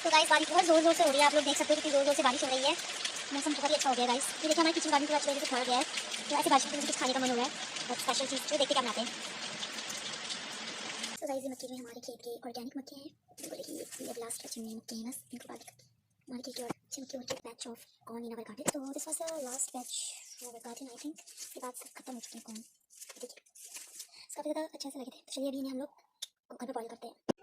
तो गाइस बारिश बहुत ज़ोर ज़ोर से हो रही है, आप लोग देख सकते हो कितनी ज़ोर ज़ोर से बारिश हो रही है। मौसम बहुत ही अच्छा हो गया गाइस। ये देखिए हमारे किचन गार्डन पूरा अच्छे तरीके से भर गया है। तो ऐसे बारिश में मुझे कुछ खाने का मन हो रहा है, बहुत स्पेशल चीज़ जो देखते क्या बनाते हैं। तो गाइस ये मक्के जो हमारे खेत के ऑर्गेनिक मक्के हैं, तो बोले कि ये लास्ट बैच में मक्के हैं, बस इनको बात करके हमारे खेत की और अच्छे मक्के और batch of corn in our garden. तो this was the last batch in our garden I think. इसके बाद सब खत्म हो चुके हैं कॉर्न। देखिए काफ़ी ज़्यादा अच्छे से लगे थे। तो चलिए अभी इन्हें हम लोग कुकर में बॉईल करते हैं।